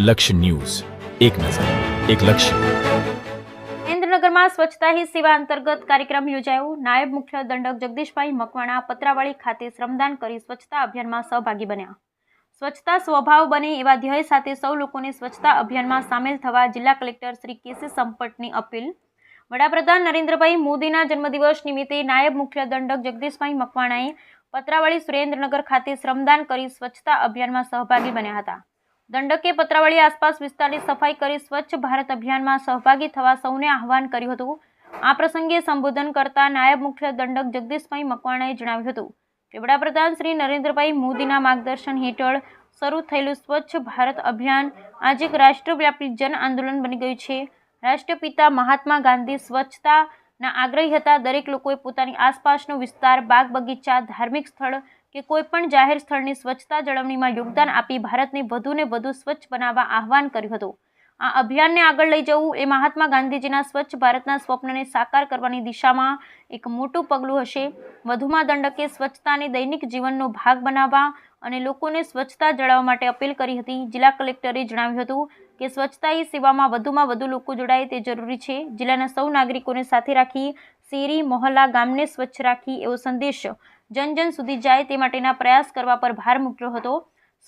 લક્ષ્ય ન્યૂઝ, એક નજર, એક લક્ષ્ય. સુરેન્દ્રનગરમાં સ્વચ્છતા હી સેવા અંતર્ગત કાર્યક્રમ યોજાયો. નાયબ મુખ્ય દંડક જગદીશભાઈ મકવાણા પતરાવાળી ખાતે શ્રમદાન કરી સ્વચ્છતા અભિયાનમાં સહભાગી બન્યા. સ્વચ્છતા સ્વભાવ બને એવા ધ્યેય સાથે સૌ લોકોને સ્વચ્છતા અભિયાનમાં સામેલ થવા જિલ્લા કલેક્ટર શ્રી કેસી સંપટની અપીલ. વડાપ્રધાન નરેન્દ્રભાઈ મોદીના જન્મદિવસ નિમિત્તે નાયબ મુખ્ય દંડક જગદીશભાઈ મકવાણાએ પતરાવાળી સુરેન્દ્રનગર ખાતે શ્રમદાન કરી સ્વચ્છતા અભિયાનમાં સહભાગી બન્યા હતા. દંડકે પતરાવાળી આસપાસ વિસ્તારની સફાઈ કરી સ્વચ્છ ભારત અભિયાનમાં સહભાગી થવા સૌને આહવાન કર્યું હતું. આ પ્રસંગે સંબોધન કરતા નાયબ મુખ્ય દંડક જગદીશભાઈ મકવાણાએ જણાવ્યું હતું કે વડાપ્રધાન શ્રી નરેન્દ્રભાઈ મોદીના માર્ગદર્શન હેઠળ શરૂ થયેલું સ્વચ્છ ભારત અભિયાન આજે એક રાષ્ટ્રવ્યાપી જન આંદોલન બની ગયું છે. રાષ્ટ્રપિતા મહાત્મા ગાંધી સ્વચ્છતાના આગ્રહી હતા. દરેક લોકોએ પોતાની આસપાસનો વિસ્તાર, બાગ બગીચા, ધાર્મિક સ્થળ કે કોઈ પણ જાહેર સ્થળની સ્વચ્છતા જાળવણીમાં યોગદાન આપી ભારતને વધુને વધુ સ્વચ્છ બનાવવા આહવાન કર્યું હતું. આ અભિયાનને આગળ લઈ જવું એ મહાત્મા ગાંધીજીના સ્વચ્છ ભારતના સ્વપ્નને સાકાર કરવાની દિશામાં એક મોટું પગલું હશે. વધુમાં દંડકે સ્વચ્છતાને દૈનિક જીવનનો ભાગ બનાવવા અને લોકોને સ્વચ્છતા જાળવવા માટે અપીલ કરી હતી. જિલ્લા કલેક્ટરે જણાવ્યું હતું કે સ્વચ્છતા હી સેવામાં વધુમાં વધુ લોકો જોડાય તે જરૂરી છે. જિલ્લાના સૌ નાગરિકોને સાથે રાખી શેરી, મોહલ્લા, ગામને સ્વચ્છ રાખી એવો સંદેશ જન જન સુધી જાય તે માટેના પ્રયાસ કરવા પર ભાર મૂક્યો હતો.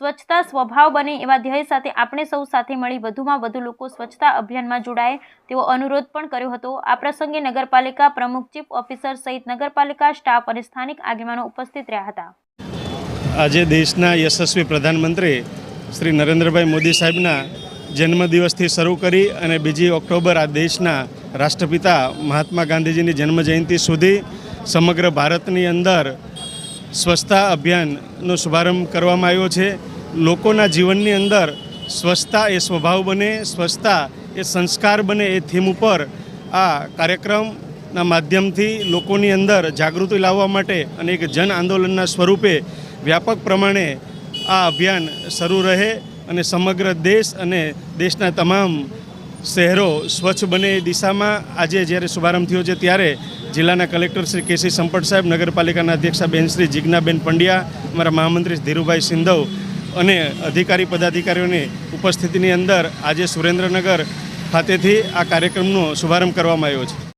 સ્વચ્છતા સ્વભાવ બને એવા ધ્યેય સાથે આપણે સૌ સાથે મળી વધુમાં વધુ લોકો સ્વચ્છતા અભિયાનમાં જોડાય તેવો અનુરોધ પણ કર્યો હતો. આ પ્રસંગે નગરપાલિકા પ્રમુખ, ચીફ ઓફિસર સહિત નગરપાલિકા સ્ટાફ અને સ્થાનિક આગેવાનો ઉપસ્થિત રહ્યા હતા. આજે દેશના યશસ્વી પ્રધાનમંત્રી શ્રી નરેન્દ્રભાઈ મોદી સાહેબના જન્મદિવસથી શરૂ કરી અને 2 ઓક્ટોબર આ દેશના રાષ્ટ્રપિતા મહાત્મા ગાંધીજીની જન્મજયંતિ સુધી સમગ્ર ભારતની અંદર સ્વચ્છતા અભિયાનનો શુભારંભ કરવામાં આવ્યો છે. લોકોના જીવનની અંદર સ્વચ્છતા એ સ્વભાવ બને, સ્વચ્છતા એ સંસ્કાર બને એ થીમ ઉપર આ કાર્યક્રમના માધ્યમથી લોકોની અંદર જાગૃતિ લાવવા માટે અને એક જન આંદોલનના સ્વરૂપે વ્યાપક પ્રમાણે આ અભિયાન શરૂ રહે અને સમગ્ર દેશ અને દેશના તમામ શહેરો સ્વચ્છ બને એ દિશામાં આજે જ્યારે શુભારંભ થયો છે ત્યારે જિલ્લાના કલેક્ટર શ્રી કેસી સંપટ સાહેબ, નગરપાલિકાના અધ્યક્ષા બેન શ્રી જીજ્ઞાબેન પંડ્યા, અમારા મહામંત્રી ધીરુભાઈ સિંધવ અને અધિકારી પદાધિકારીઓની ઉપસ્થિતિની અંદર આજે સુરેન્દ્રનગર ખાતેથી આ કાર્યક્રમનો શુભારંભ કરવામાં આવ્યો છે.